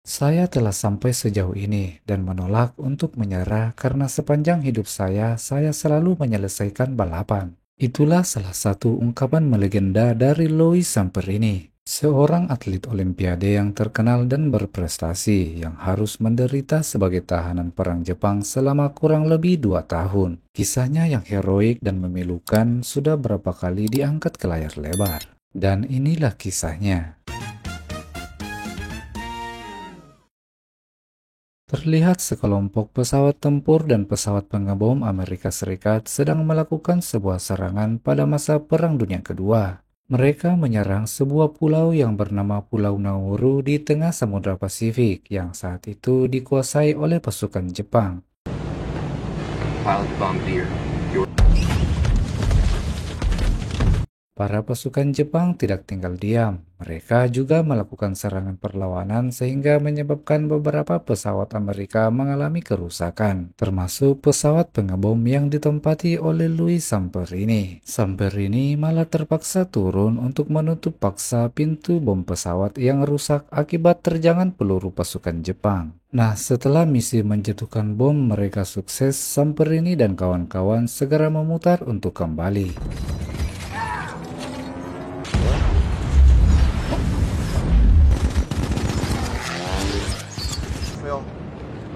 Saya telah sampai sejauh ini dan menolak untuk menyerah karena sepanjang hidup saya selalu menyelesaikan balapan. Itulah salah satu ungkapan melegenda dari Louis Samperini, seorang atlet Olimpiade yang terkenal dan berprestasi yang harus menderita sebagai tahanan perang Jepang selama kurang lebih 2 tahun. Kisahnya yang heroik dan memilukan sudah berapa kali diangkat ke layar lebar. Dan inilah kisahnya. Terlihat sekelompok pesawat tempur dan pesawat pengebom Amerika Serikat sedang melakukan sebuah serangan pada masa Perang Dunia Kedua. Mereka menyerang sebuah pulau yang bernama Pulau Nauru di tengah Samudra Pasifik yang saat itu dikuasai oleh pasukan Jepang. Pilot bombardier. Para pasukan Jepang tidak tinggal diam. Mereka juga melakukan serangan perlawanan sehingga menyebabkan beberapa pesawat Amerika mengalami kerusakan, termasuk pesawat pengebom yang ditempati oleh Louis Samperini. Samperini malah terpaksa turun untuk menutup paksa pintu bom pesawat yang rusak akibat terjangan peluru pasukan Jepang. Nah, setelah misi menjatuhkan bom mereka sukses, Samperini dan kawan-kawan segera memutar untuk kembali.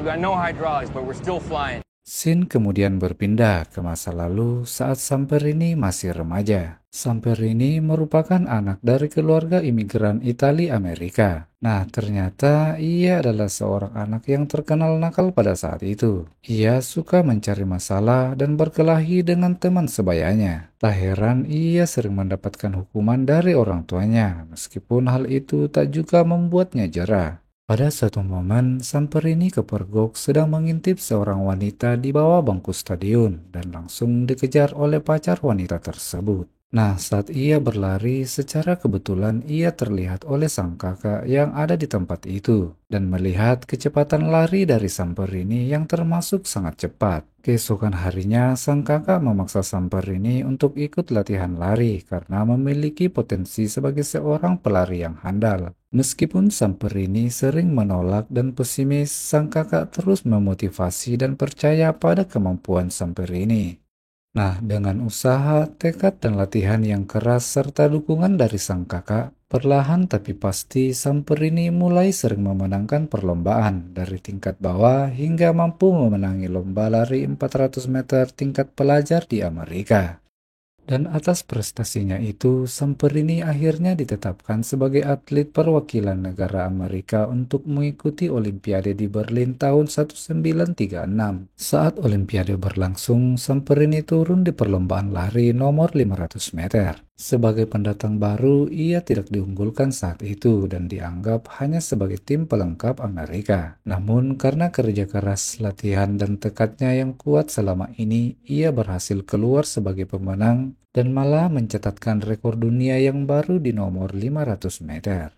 We got no hydraulics, but we're still flying. Scene kemudian berpindah ke masa lalu saat Samperini masih remaja. Samperini merupakan anak dari keluarga imigran Italia Amerika. Nah, ternyata ia adalah seorang anak yang terkenal nakal pada saat itu. Ia suka mencari masalah dan berkelahi dengan teman sebayanya. Tak heran ia sering mendapatkan hukuman dari orang tuanya, meskipun hal itu tak juga membuatnya jera. Pada suatu momen, Samperini kepergok sedang mengintip seorang wanita di bawah bangku stadion dan langsung dikejar oleh pacar wanita tersebut. Nah, saat ia berlari, secara kebetulan ia terlihat oleh sang kakak yang ada di tempat itu dan melihat kecepatan lari dari Samperini yang termasuk sangat cepat. Keesokan harinya, sang kakak memaksa Samperini untuk ikut latihan lari karena memiliki potensi sebagai seorang pelari yang handal. Meskipun Samperini sering menolak dan pesimis, sang kakak terus memotivasi dan percaya pada kemampuan Samperini. Nah, dengan usaha, tekad dan latihan yang keras serta dukungan dari sang kakak, perlahan tapi pasti Samperini mulai sering memenangkan perlombaan dari tingkat bawah hingga mampu memenangi lomba lari 400 meter tingkat pelajar di Amerika. Dan atas prestasinya itu, Samperini akhirnya ditetapkan sebagai atlet perwakilan negara Amerika untuk mengikuti Olimpiade di Berlin tahun 1936. Saat Olimpiade berlangsung, Samperini turun di perlombaan lari nomor 500 meter. Sebagai pendatang baru, ia tidak diunggulkan saat itu dan dianggap hanya sebagai tim pelengkap Amerika. Namun, karena kerja keras, latihan, dan tekadnya yang kuat selama ini, ia berhasil keluar sebagai pemenang dan malah mencatatkan rekor dunia yang baru di nomor 500 meter.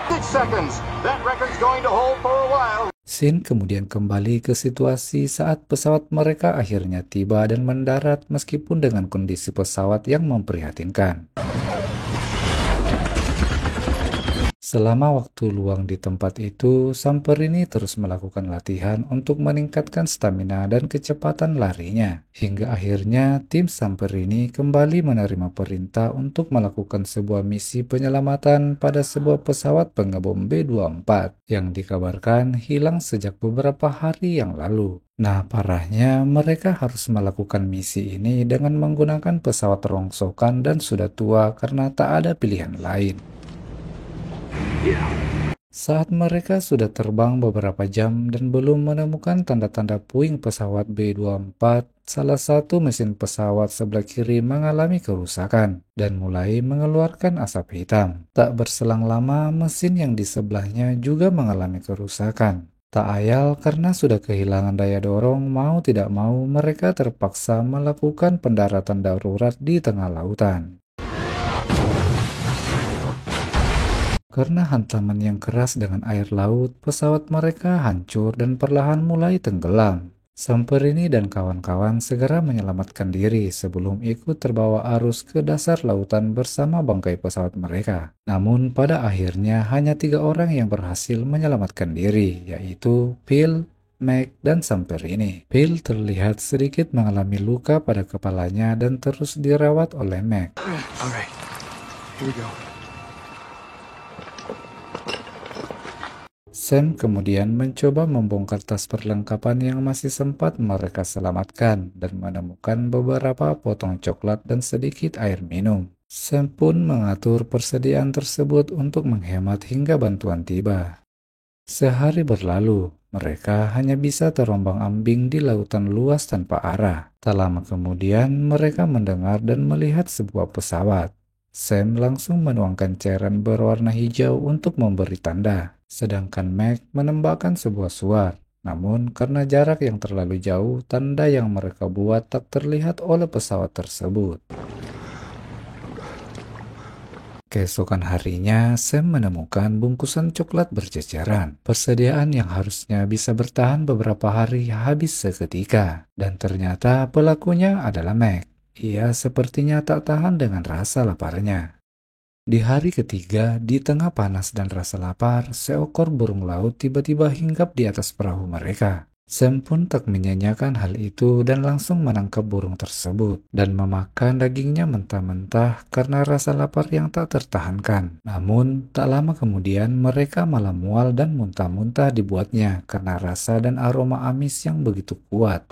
6 seconds. That record's going to hold for a while. Scene kemudian kembali ke situasi saat pesawat mereka akhirnya tiba dan mendarat meskipun dengan kondisi pesawat yang memprihatinkan. Selama waktu luang di tempat itu, Samperini terus melakukan latihan untuk meningkatkan stamina dan kecepatan larinya. Hingga akhirnya tim Samperini kembali menerima perintah untuk melakukan sebuah misi penyelamatan pada sebuah pesawat pengebom B-24 yang dikabarkan hilang sejak beberapa hari yang lalu. Nah, parahnya mereka harus melakukan misi ini dengan menggunakan pesawat rongsokan dan sudah tua karena tak ada pilihan lain. Saat mereka sudah terbang beberapa jam dan belum menemukan tanda-tanda puing pesawat B-24, salah satu mesin pesawat sebelah kiri mengalami kerusakan dan mulai mengeluarkan asap hitam. Tak berselang lama, mesin yang di sebelahnya juga mengalami kerusakan. Tak ayal karena sudah kehilangan daya dorong, mau tidak mau mereka terpaksa melakukan pendaratan darurat di tengah lautan. Karena hantaman yang keras dengan air laut, pesawat mereka hancur dan perlahan mulai tenggelam. Samperini dan kawan-kawan segera menyelamatkan diri sebelum ikut terbawa arus ke dasar lautan bersama bangkai pesawat mereka. Namun pada akhirnya hanya 3 orang yang berhasil menyelamatkan diri, yaitu Phil, Meg, dan Samperini. Phil terlihat sedikit mengalami luka pada kepalanya dan terus dirawat oleh Meg. All right, here we go. Sam kemudian mencoba membongkar tas perlengkapan yang masih sempat mereka selamatkan dan menemukan beberapa potong coklat dan sedikit air minum. Sam pun mengatur persediaan tersebut untuk menghemat hingga bantuan tiba. Sehari berlalu, mereka hanya bisa terombang-ambing di lautan luas tanpa arah. Tak lama kemudian, mereka mendengar dan melihat sebuah pesawat. Sam langsung menuangkan cairan berwarna hijau untuk memberi tanda, sedangkan Meg menembakkan sebuah suar. Namun, karena jarak yang terlalu jauh, tanda yang mereka buat tak terlihat oleh pesawat tersebut. Keesokan harinya, Sam menemukan bungkusan coklat berceceran. Persediaan yang harusnya bisa bertahan beberapa hari habis seketika. Dan ternyata pelakunya adalah Meg. Ia sepertinya tak tahan dengan rasa laparnya. Di hari ketiga, di tengah panas dan rasa lapar, seekor burung laut tiba-tiba hinggap di atas perahu mereka. Sam pun tak menyanyiakan hal itu dan langsung menangkap burung tersebut dan memakan dagingnya mentah-mentah karena rasa lapar yang tak tertahankan. Namun, tak lama kemudian mereka malah mual dan muntah-muntah dibuatnya karena rasa dan aroma amis yang begitu kuat.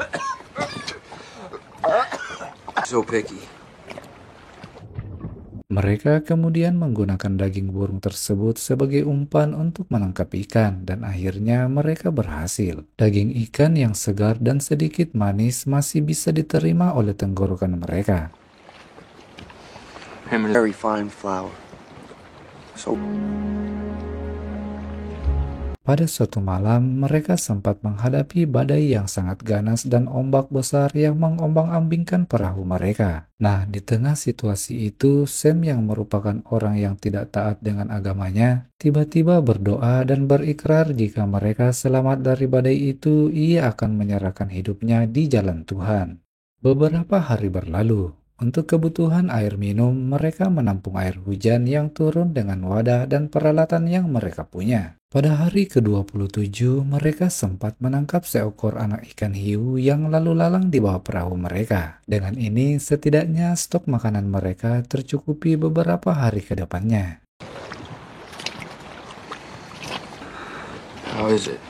So picky. Mereka kemudian menggunakan daging burung tersebut sebagai umpan untuk menangkap ikan dan akhirnya mereka berhasil. Daging ikan yang segar dan sedikit manis masih bisa diterima oleh tenggorokan mereka. Very fine flour. So. Pada suatu malam, mereka sempat menghadapi badai yang sangat ganas dan ombak besar yang mengombang-ambingkan perahu mereka. Nah, di tengah situasi itu, Sam yang merupakan orang yang tidak taat dengan agamanya, tiba-tiba berdoa dan berikrar jika mereka selamat dari badai itu, ia akan menyerahkan hidupnya di jalan Tuhan. Beberapa hari berlalu. Untuk kebutuhan air minum, mereka menampung air hujan yang turun dengan wadah dan peralatan yang mereka punya. Pada hari ke-27, mereka sempat menangkap seekor anak ikan hiu yang lalu lalang di bawah perahu mereka. Dengan ini, setidaknya stok makanan mereka tercukupi beberapa hari ke depannya. How is it?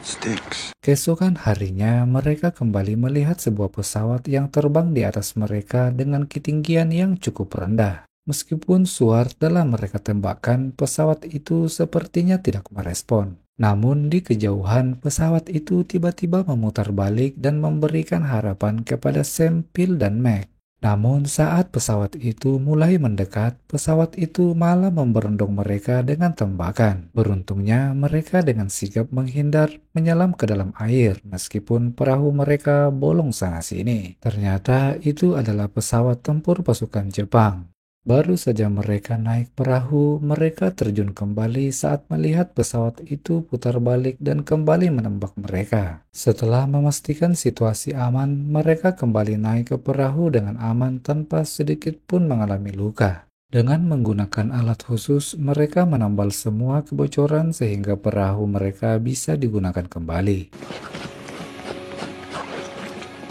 Stinks. Keesokan harinya, mereka kembali melihat sebuah pesawat yang terbang di atas mereka dengan ketinggian yang cukup rendah. Meskipun suar telah mereka tembakkan, pesawat itu sepertinya tidak merespon. Namun di kejauhan, pesawat itu tiba-tiba memutar balik dan memberikan harapan kepada Sam, Phil, dan Meg. Namun saat pesawat itu mulai mendekat, pesawat itu malah memberondong mereka dengan tembakan. Beruntungnya mereka dengan sigap menghindar menyelam ke dalam air meskipun perahu mereka bolong sana-sini. Ternyata itu adalah pesawat tempur pasukan Jepang. Baru saja mereka naik perahu, mereka terjun kembali saat melihat pesawat itu putar balik dan kembali menembak mereka. Setelah memastikan situasi aman, mereka kembali naik ke perahu dengan aman tanpa sedikit pun mengalami luka. Dengan menggunakan alat khusus, mereka menambal semua kebocoran sehingga perahu mereka bisa digunakan kembali.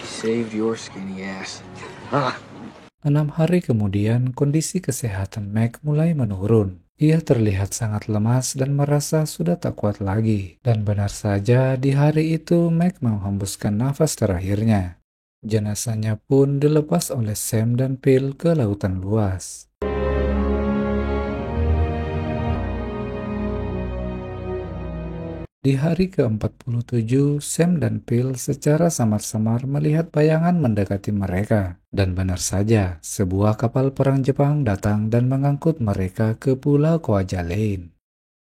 Saved your skinny ass. 6 hari kemudian, kondisi kesehatan Meg mulai menurun. Ia terlihat sangat lemas dan merasa sudah tak kuat lagi. Dan benar saja, di hari itu Meg menghembuskan nafas terakhirnya. Jenazahnya pun dilepas oleh Sam dan Phil ke lautan luas. Di hari ke-47, Sam dan Phil secara samar-samar melihat bayangan mendekati mereka. Dan benar saja, sebuah kapal perang Jepang datang dan mengangkut mereka ke Pulau Kwajalein.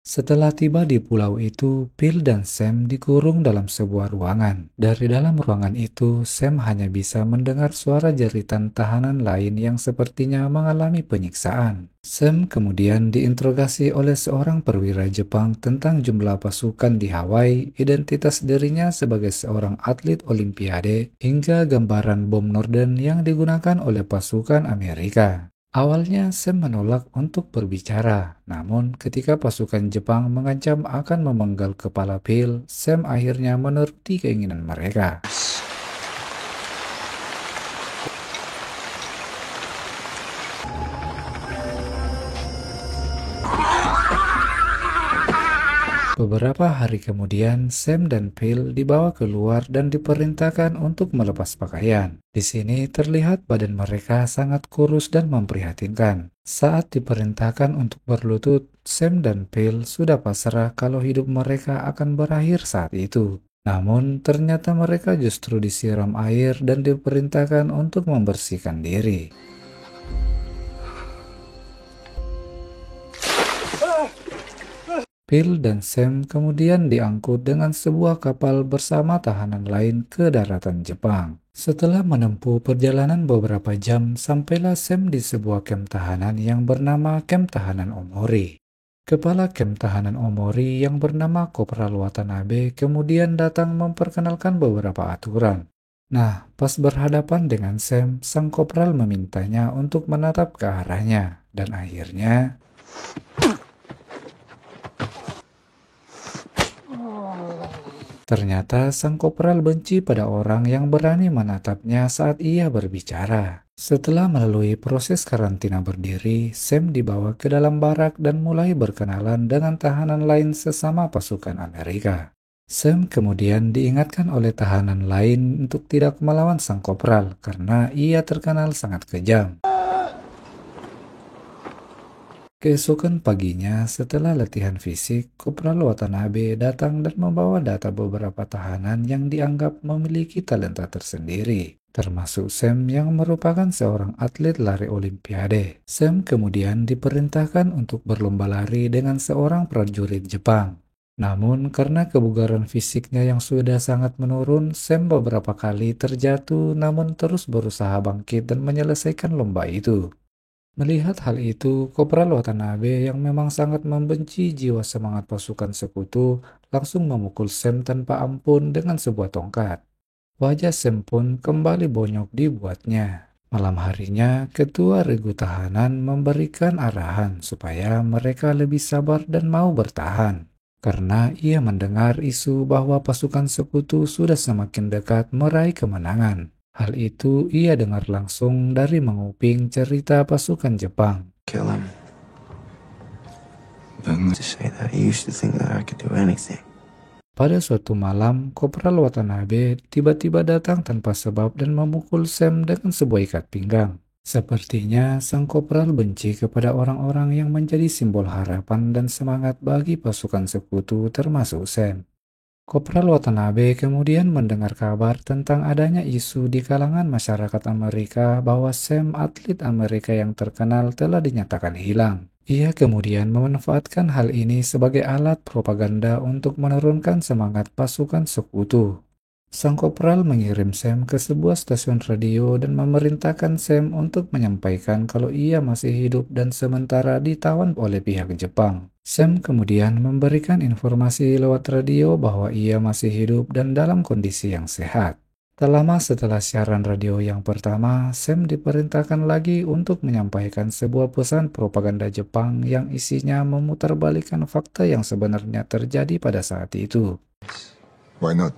Setelah tiba di pulau itu, Bill dan Sam dikurung dalam sebuah ruangan. Dari dalam ruangan itu, Sam hanya bisa mendengar suara jeritan tahanan lain yang sepertinya mengalami penyiksaan. Sam kemudian diinterogasi oleh seorang perwira Jepang tentang jumlah pasukan di Hawaii, identitas dirinya sebagai seorang atlet Olimpiade, hingga gambaran bom Norden yang digunakan oleh pasukan Amerika. Awalnya Sam menolak untuk berbicara, namun ketika pasukan Jepang mengancam akan memenggal kepala Bill, Sam akhirnya menuruti keinginan mereka. Beberapa hari kemudian, Sam dan Bill dibawa keluar dan diperintahkan untuk melepas pakaian. Di sini terlihat badan mereka sangat kurus dan memprihatinkan. Saat diperintahkan untuk berlutut, Sam dan Bill sudah pasrah kalau hidup mereka akan berakhir saat itu. Namun, ternyata mereka justru disiram air dan diperintahkan untuk membersihkan diri. Bill dan Sam kemudian diangkut dengan sebuah kapal bersama tahanan lain ke daratan Jepang. Setelah menempuh perjalanan beberapa jam, sampailah Sam di sebuah kamp tahanan yang bernama Kamp Tahanan Omori. Kepala kamp tahanan Omori yang bernama Kopral Watanabe kemudian datang memperkenalkan beberapa aturan. Nah, pas berhadapan dengan Sam, sang kopral memintanya untuk menatap ke arahnya, dan akhirnya ternyata sang kopral benci pada orang yang berani menatapnya saat ia berbicara. Setelah melalui proses karantina berdiri, Sam dibawa ke dalam barak dan mulai berkenalan dengan tahanan lain sesama pasukan Amerika. Sam kemudian diingatkan oleh tahanan lain untuk tidak melawan sang kopral karena ia terkenal sangat kejam. Keesokan paginya, setelah latihan fisik, Kopral Watanabe datang dan membawa data beberapa tahanan yang dianggap memiliki talenta tersendiri, termasuk Sam yang merupakan seorang atlet lari Olimpiade. Sam kemudian diperintahkan untuk berlomba lari dengan seorang prajurit Jepang. Namun, karena kebugaran fisiknya yang sudah sangat menurun, Sam beberapa kali terjatuh namun terus berusaha bangkit dan menyelesaikan lomba itu. Melihat hal itu, Kopral Watanabe yang memang sangat membenci jiwa semangat pasukan sekutu langsung memukul Sam tanpa ampun dengan sebuah tongkat. Wajah Sam pun kembali bonyok dibuatnya. Malam harinya, ketua regu tahanan memberikan arahan supaya mereka lebih sabar dan mau bertahan. Karena ia mendengar isu bahwa pasukan sekutu sudah semakin dekat meraih kemenangan. Hal itu ia dengar langsung dari menguping cerita pasukan Jepang. Kill him. To say that he used to think that I could do anything. Pada suatu malam, Kopral Watanabe tiba-tiba datang tanpa sebab dan memukul Sam dengan sebuah ikat pinggang. Sepertinya sang kopral benci kepada orang-orang yang menjadi simbol harapan dan semangat bagi pasukan sekutu termasuk Sam. Kopral Watanabe kemudian mendengar kabar tentang adanya isu di kalangan masyarakat Amerika bahwa Sam, atlet Amerika yang terkenal, telah dinyatakan hilang. Ia kemudian memanfaatkan hal ini sebagai alat propaganda untuk menurunkan semangat pasukan sekutu. Sang kopral mengirim Sam ke sebuah stasiun radio dan memerintahkan Sam untuk menyampaikan kalau ia masih hidup dan sementara ditawan oleh pihak Jepang. Sam kemudian memberikan informasi lewat radio bahwa ia masih hidup dan dalam kondisi yang sehat. Tak lama setelah siaran radio yang pertama, Sam diperintahkan lagi untuk menyampaikan sebuah pesan propaganda Jepang yang isinya memutarbalikkan fakta yang sebenarnya terjadi pada saat itu. Why not?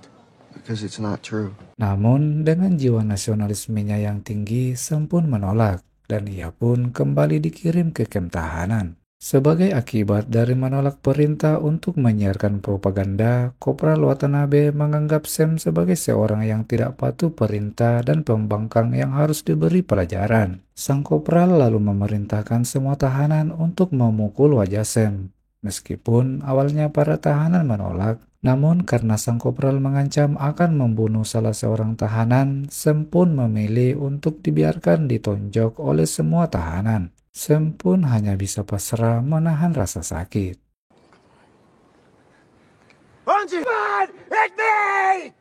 Because it's not true. Namun, dengan jiwa nasionalismenya yang tinggi, Sam pun menolak, dan ia pun kembali dikirim ke kamp tahanan. Sebagai akibat dari menolak perintah untuk menyiarkan propaganda, Kopral Watanabe menganggap Sam sebagai seorang yang tidak patuh perintah dan pembangkang yang harus diberi pelajaran. Sang kopral lalu memerintahkan semua tahanan untuk memukul wajah Sam. Meskipun awalnya para tahanan menolak, namun karena sang kopral mengancam akan membunuh salah seorang tahanan, Sam pun memilih untuk dibiarkan ditonjok oleh semua tahanan. Sam pun hanya bisa pasrah menahan rasa sakit. found you! Man, hit me!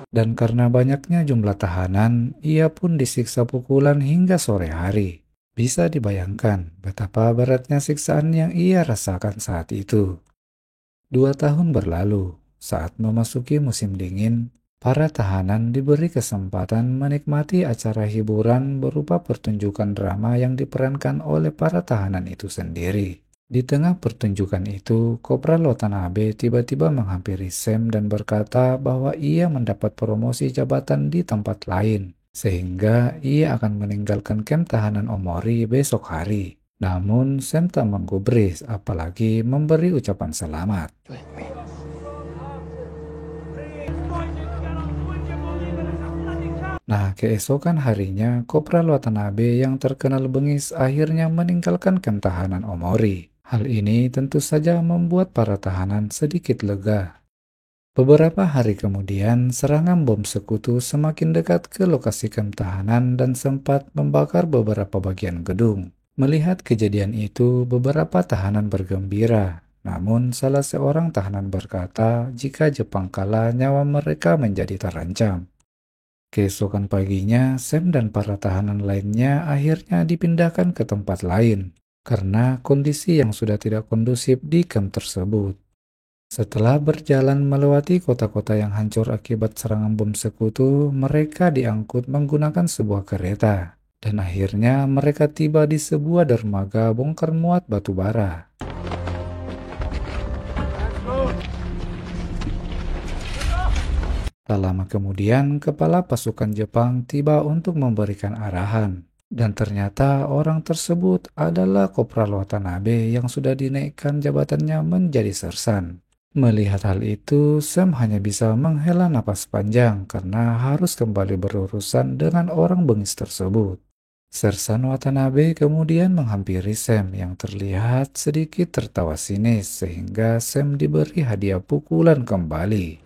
Dan karena banyaknya jumlah tahanan, ia pun disiksa pukulan hingga sore hari. Bisa dibayangkan betapa beratnya siksaan yang ia rasakan saat itu. 2 tahun berlalu, saat memasuki musim dingin, para tahanan diberi kesempatan menikmati acara hiburan berupa pertunjukan drama yang diperankan oleh para tahanan itu sendiri. Di tengah pertunjukan itu, Kopral Watanabe tiba-tiba menghampiri Sam dan berkata bahwa ia mendapat promosi jabatan di tempat lain, sehingga ia akan meninggalkan kamp tahanan Omori besok hari. Namun, Sam tak menggubris, apalagi memberi ucapan selamat. Nah, keesokan harinya, Kopral Watanabe yang terkenal bengis akhirnya meninggalkan kamp tahanan Omori. Hal ini tentu saja membuat para tahanan sedikit lega. Beberapa hari kemudian, serangan bom sekutu semakin dekat ke lokasi kamp tahanan dan sempat membakar beberapa bagian gedung. Melihat kejadian itu, beberapa tahanan bergembira. Namun, salah seorang tahanan berkata jika Jepang kalah, nyawa mereka menjadi terancam. Keesokan paginya, Sam dan para tahanan lainnya akhirnya dipindahkan ke tempat lain karena kondisi yang sudah tidak kondusif di kamp tersebut. Setelah berjalan melewati kota-kota yang hancur akibat serangan bom sekutu, mereka diangkut menggunakan sebuah kereta. Dan akhirnya mereka tiba di sebuah dermaga bongkar muat batu bara. Tak lama kemudian, kepala pasukan Jepang tiba untuk memberikan arahan. Dan ternyata orang tersebut adalah Kopral Watanabe yang sudah dinaikkan jabatannya menjadi sersan. Melihat hal itu, Sam hanya bisa menghela napas panjang karena harus kembali berurusan dengan orang bengis tersebut. Sersan Watanabe kemudian menghampiri Sam yang terlihat sedikit tertawa sinis sehingga Sam diberi hadiah pukulan kembali.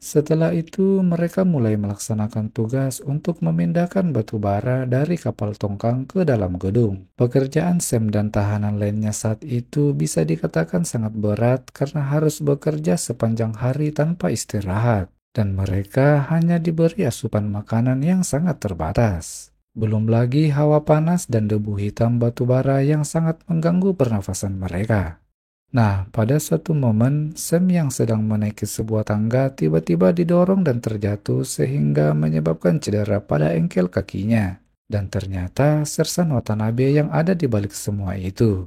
Setelah itu, mereka mulai melaksanakan tugas untuk memindahkan batu bara dari kapal tongkang ke dalam gedung. Pekerjaan Sam dan tahanan lainnya saat itu bisa dikatakan sangat berat karena harus bekerja sepanjang hari tanpa istirahat. Dan mereka hanya diberi asupan makanan yang sangat terbatas. Belum lagi hawa panas dan debu hitam batu bara yang sangat mengganggu pernafasan mereka. Nah, pada suatu momen, Sam yang sedang menaiki sebuah tangga tiba-tiba didorong dan terjatuh sehingga menyebabkan cedera pada engkel kakinya. Dan ternyata Sersan Watanabe yang ada di balik semua itu.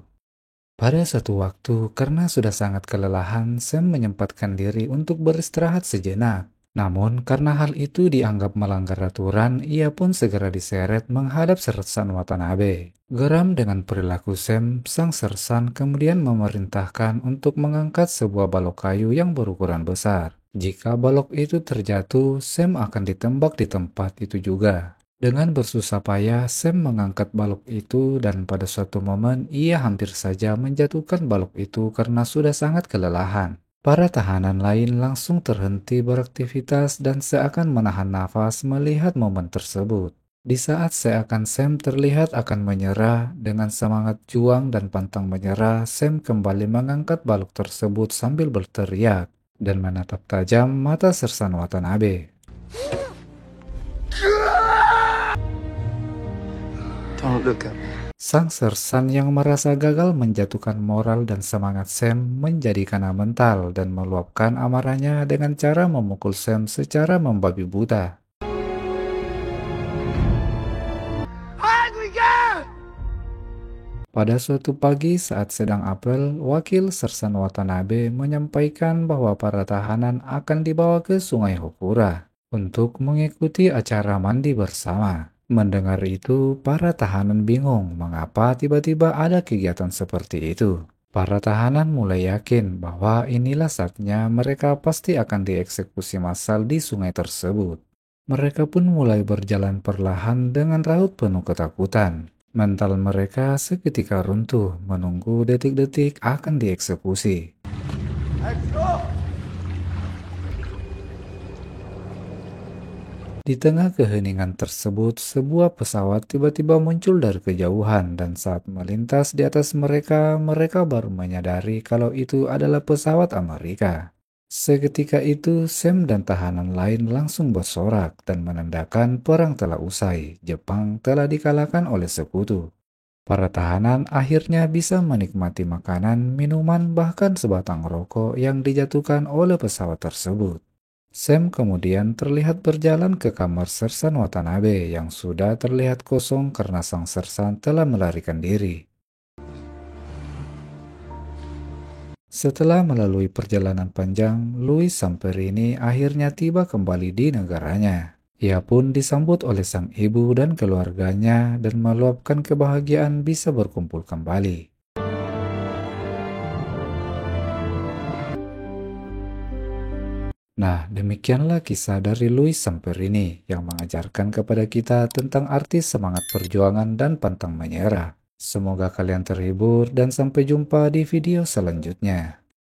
Pada suatu waktu, karena sudah sangat kelelahan, Sam menyempatkan diri untuk beristirahat sejenak. Namun, karena hal itu dianggap melanggar aturan, ia pun segera diseret menghadap Sersan Watanabe. Geram dengan perilaku Sam, sang sersan kemudian memerintahkan untuk mengangkat sebuah balok kayu yang berukuran besar. Jika balok itu terjatuh, Sam akan ditembak di tempat itu juga. Dengan bersusah payah, Sam mengangkat balok itu dan pada suatu momen ia hampir saja menjatuhkan balok itu karena sudah sangat kelelahan. Para tahanan lain langsung terhenti beraktivitas dan seakan menahan nafas melihat momen tersebut. Di saat seakan Sam terlihat akan menyerah, dengan semangat juang dan pantang menyerah, Sam kembali mengangkat balok tersebut sambil berteriak dan menatap tajam mata Sersan Watanabe. Don't look at me. Sang sersan yang merasa gagal menjatuhkan moral dan semangat Sam menjadi kana mental dan meluapkan amarahnya dengan cara memukul Sam secara membabi buta. Pada suatu pagi saat sedang apel, wakil Sersan Watanabe menyampaikan bahwa para tahanan akan dibawa ke Sungai Hokura untuk mengikuti acara mandi bersama. Mendengar itu, para tahanan bingung mengapa tiba-tiba ada kegiatan seperti itu. Para tahanan mulai yakin bahwa inilah saatnya mereka pasti akan dieksekusi massal di sungai tersebut. Mereka pun mulai berjalan perlahan dengan raut penuh ketakutan. Mental mereka seketika runtuh menunggu detik-detik akan dieksekusi. Di tengah keheningan tersebut, sebuah pesawat tiba-tiba muncul dari kejauhan dan saat melintas di atas mereka, mereka baru menyadari kalau itu adalah pesawat Amerika. Seketika itu, Sam dan tahanan lain langsung bersorak dan menandakan perang telah usai. Jepang telah dikalahkan oleh sekutu. Para tahanan akhirnya bisa menikmati makanan, minuman, bahkan sebatang rokok yang dijatuhkan oleh pesawat tersebut. Sam kemudian terlihat berjalan ke kamar Sersan Watanabe yang sudah terlihat kosong karena sang sersan telah melarikan diri. Setelah melalui perjalanan panjang, Louis Samperini akhirnya tiba kembali di negaranya. Ia pun disambut oleh sang ibu dan keluarganya dan meluapkan kebahagiaan bisa berkumpul kembali. Nah, demikianlah kisah dari Louis Samperini yang mengajarkan kepada kita tentang arti semangat perjuangan dan pantang menyerah. Semoga kalian terhibur dan sampai jumpa di video selanjutnya.